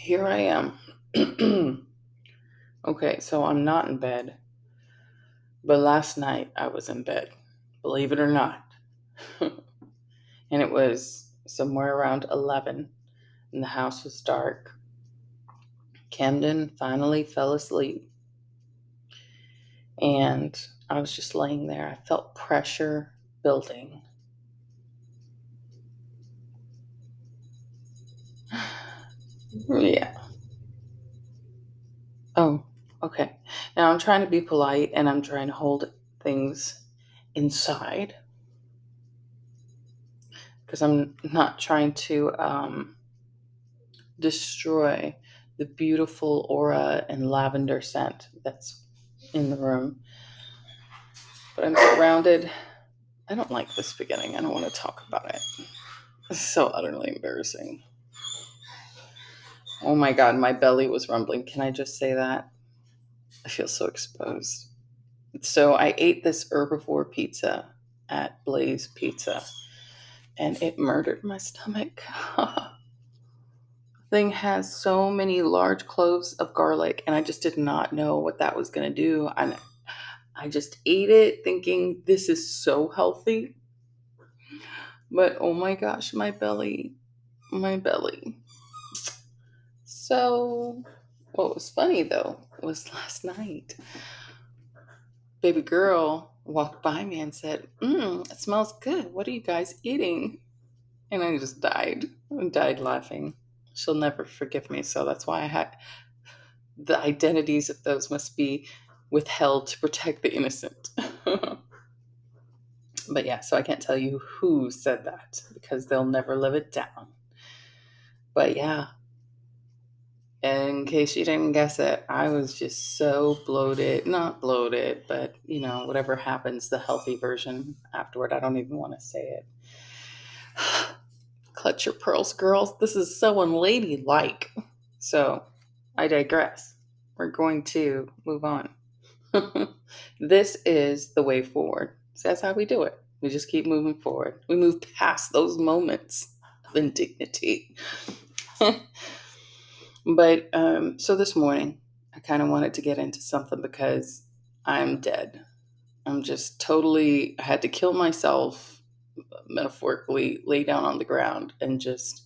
Here I am. Okay, so I'm not in bed, but last night I was in bed, believe it or not. And it was somewhere around 11, and the house was dark. Camden finally fell asleep, and I was just laying there. I felt pressure building. Yeah. Oh, okay. Now I'm trying to be polite and I'm trying to hold things inside because I'm not trying to destroy the beautiful aura and lavender scent that's in the room. But I'm surrounded. I don't like this beginning. I don't want to talk about it. It's so utterly embarrassing. Oh my God, my belly was rumbling. Can I just say that? I feel so exposed. So I ate this herbivore pizza at Blaze Pizza and it murdered my stomach. Thing has so many large cloves of garlic and I just did not know what that was going to do. I just ate it thinking this is so healthy. But oh my gosh, my belly, my belly. So, what was funny though was last night, baby girl walked by me and said, it smells good. What are you guys eating? And I just died. I died laughing. She'll never forgive me. So that's why I had the identities of those must be withheld to protect the innocent. But yeah, so I can't tell you who said that because they'll never live it down. But yeah, in case you didn't guess it, I was just so bloated. Not bloated, but whatever happens, the healthy version afterward. I don't even want to say it. Clutch your pearls, girls. This is so unladylike. So I digress. We're going to move on. This is the way forward. So that's how we do it. We just keep moving forward. We move past those moments of indignity. But so this morning, I kind of wanted to get into something because I'm dead. I'm just totally, I had to kill myself, metaphorically, lay down on the ground and just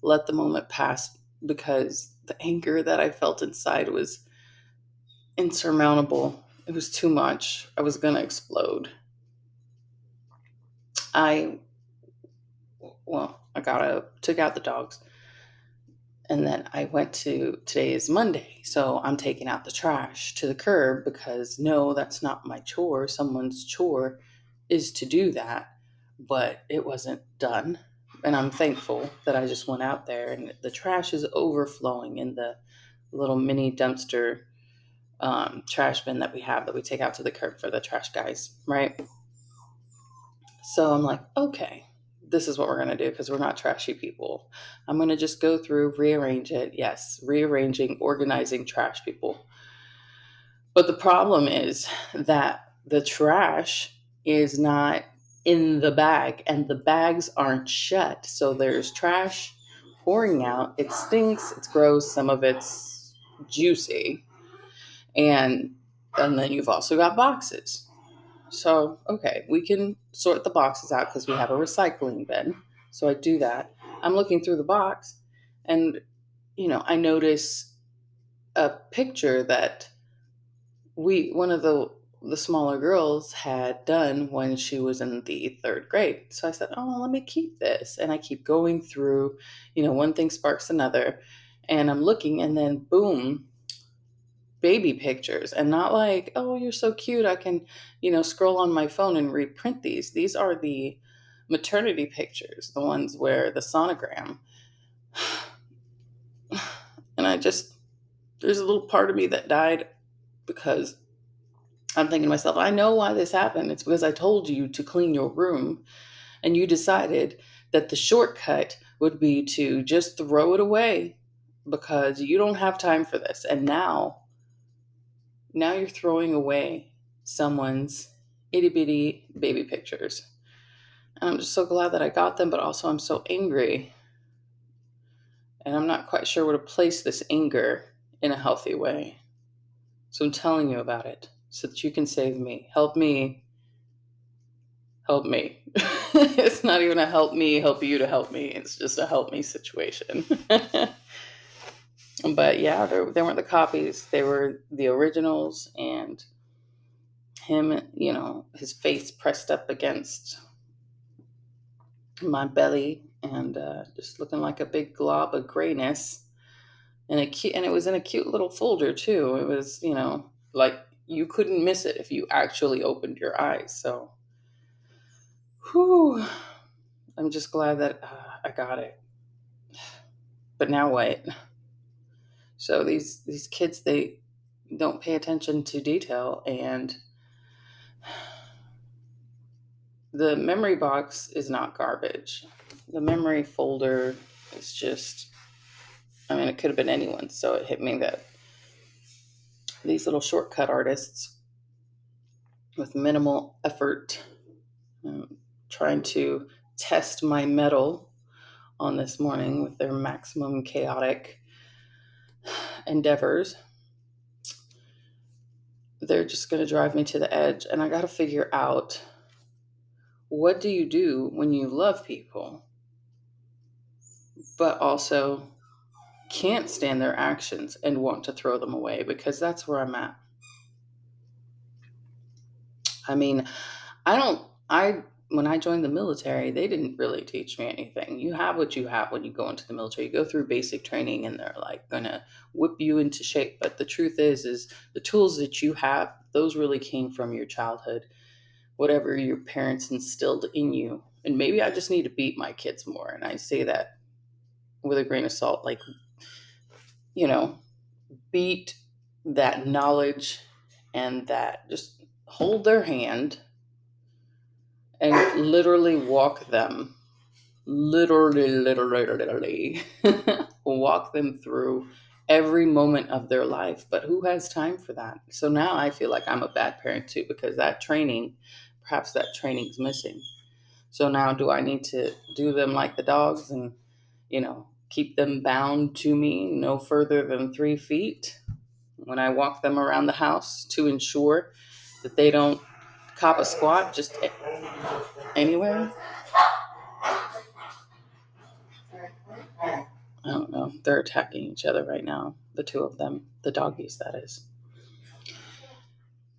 let the moment pass because the anger that I felt inside was insurmountable. It was too much. I was going to explode. I, took out the dogs. And then I went to, today is Monday, so I'm taking out the trash to the curb because no, that's not my chore. Someone's chore is to do that, but it wasn't done. And I'm thankful that I just went out there and the trash is overflowing in the little mini dumpster trash bin that we have that we take out to the curb for the trash guys, right? So I'm like, okay, this is what we're going to do because we're not trashy people. I'm going to just go through, rearrange it. Yes, rearranging, organizing trash people. But the problem is that the trash is not in the bag and the bags aren't shut. So there's trash pouring out. It stinks, it's gross, some of it's juicy. And then you've also got boxes. So, okay, we can sort the boxes out because we have a recycling bin. So I do that. I'm looking through the box and, I notice a picture that one of the smaller girls had done when she was in the third grade. So I said, oh, let me keep this. And I keep going through, one thing sparks another. And I'm looking and then boom, baby pictures, and not like, oh, you're so cute, I can scroll on my phone and reprint these are the maternity pictures, the ones where the sonogram. And there's a little part of me that died because I'm thinking to myself, I know why this happened. It's because I told you to clean your room and you decided that the shortcut would be to just throw it away because you don't have time for this. And now you're throwing away someone's itty bitty baby pictures. And I'm just so glad that I got them, but also I'm so angry And I'm not quite sure where to place this anger in a healthy way. So I'm telling you about it so that you can save me. Help me. Help me. It's not even a help me, help you to help me. It's just a help me situation. But yeah, they weren't the copies. They were the originals, and him, his face pressed up against my belly, and just looking like a big glob of grayness. And it was in a cute little folder too. It was, like you couldn't miss it if you actually opened your eyes. So, whew, I'm just glad that I got it. But now what? So these kids, they don't pay attention to detail, and the memory box is not garbage. The memory folder is just, it could have been anyone's. So it hit me that these little shortcut artists with minimal effort, trying to test my mettle on this morning with their maximum chaotic endeavors, they're just going to drive me to the edge. And I got to figure out, what do you do when you love people, but also can't stand their actions and want to throw them away? Because that's where I'm at. When I joined the military, they didn't really teach me anything. You have what you have when you go into the military. You go through basic training and they're like going to whip you into shape. But the truth is the tools that you have, those really came from your childhood, whatever your parents instilled in you. And maybe I just need to beat my kids more. And I say that with a grain of salt, like, beat that knowledge, and that just hold their hand and literally walk them, literally walk them through every moment of their life. But who has time for that? So now I feel like I'm a bad parent too, because perhaps that training's missing. So now do I need to do them like the dogs and, keep them bound to me no further than 3 feet when I walk them around the house to ensure that they don't cop a squat just anywhere? I don't know. They're attacking each other right now, the two of them, the doggies, that is.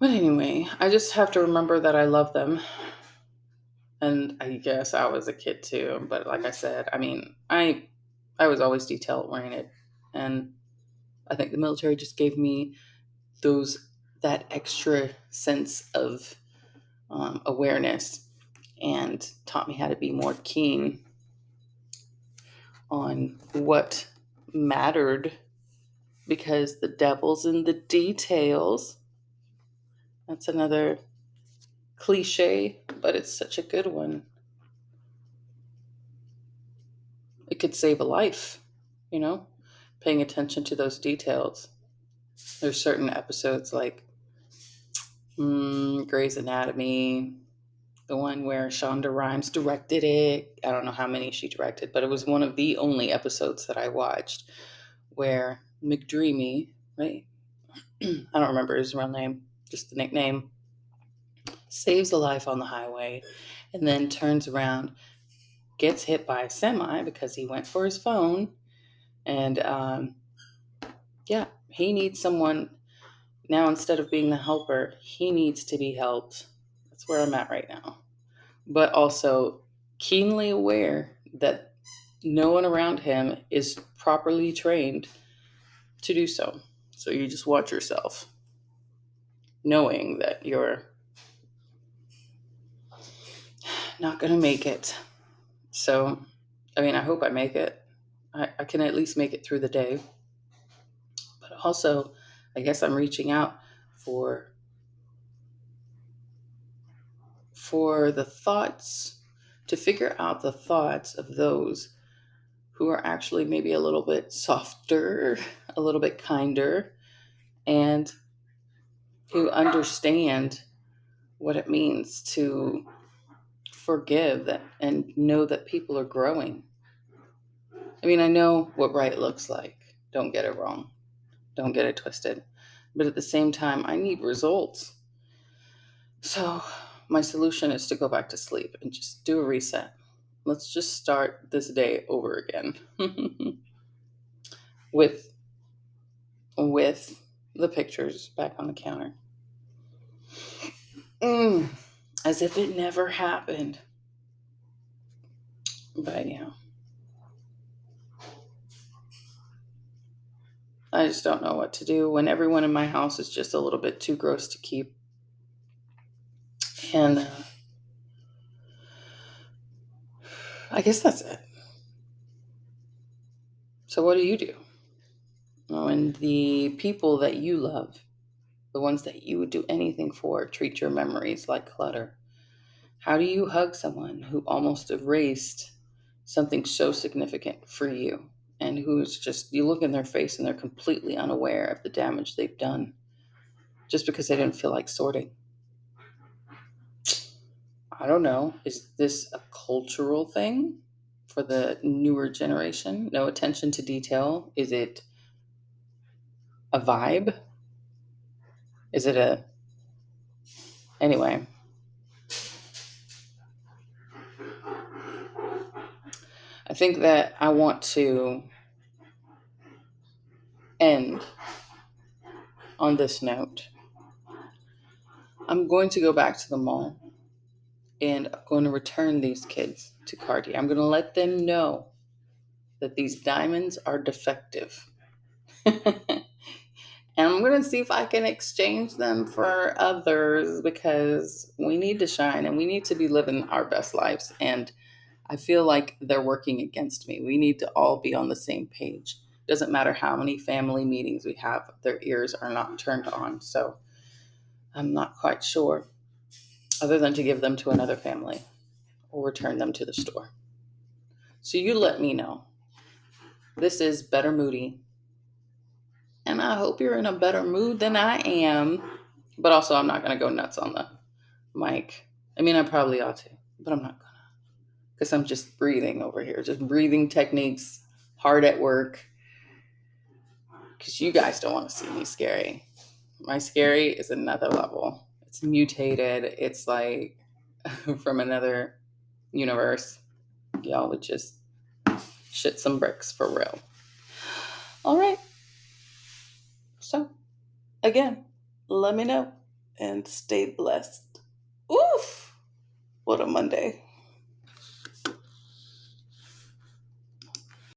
But anyway, I just have to remember that I love them. And I guess I was a kid too. But like I said, I was always detail oriented. And I think the military just gave me that extra sense of awareness, and taught me how to be more keen on what mattered, because the devil's in the details. That's another cliche, but it's such a good one. It could save a life, paying attention to those details. There's certain episodes like Grey's Anatomy, the one where Shonda Rhimes directed it. I don't know how many she directed, but it was one of the only episodes that I watched where McDreamy, right? I don't remember his real name, just the nickname, saves a life on the highway and then turns around, gets hit by a semi because he went for his phone. And he needs someone now. Instead of being the helper, he needs to be helped. That's where I'm at right now. But also keenly aware that no one around him is properly trained to do so. So you just watch yourself, knowing that you're not going to make it. So, I hope I make it. I can at least make it through the day. But also, I guess I'm reaching out for the thoughts, to figure out the thoughts of those who are actually maybe a little bit softer, a little bit kinder, and who understand what it means to forgive and know that people are growing. I mean, I know what right looks like. Don't get it wrong. Don't get it twisted. But at the same time, I need results. So my solution is to go back to sleep and just do a reset. Let's just start this day over again with with the pictures back on the counter. Mm, as if it never happened. But yeah, I just don't know what to do when everyone in my house is just a little bit too gross to keep. And I guess that's it. So what do you do when the people that you love, the ones that you would do anything for, treat your memories like clutter? How do you hug someone who almost erased something so significant for you and who's just, you look in their face and they're completely unaware of the damage they've done just because they didn't feel like sorting? I don't know. Is this a cultural thing for the newer generation? No attention to detail? Is it a vibe? Is it a. Anyway, I think that I want to end on this note. I'm going to go back to the mall and I'm going to return these kids to Cardi. I'm going to let them know that these diamonds are defective. And I'm going to see if I can exchange them for others because we need to shine and we need to be living our best lives. And I feel like they're working against me. We need to all be on the same page. Doesn't matter how many family meetings we have, their ears are not turned on. So I'm not quite sure, other than to give them to another family or return them to the store. So you let me know. This is Better Moody. And I hope you're in a better mood than I am. But also, I'm not going to go nuts on the mic. I mean, I probably ought to, but I'm not going to. Because I'm just breathing over here. Just breathing techniques, hard at work. Because you guys don't want to see me scary. My scary is another level. It's mutated. It's like from another universe. Y'all would just shit some bricks for real. All right. So, again, let me know and stay blessed. Oof. What a Monday.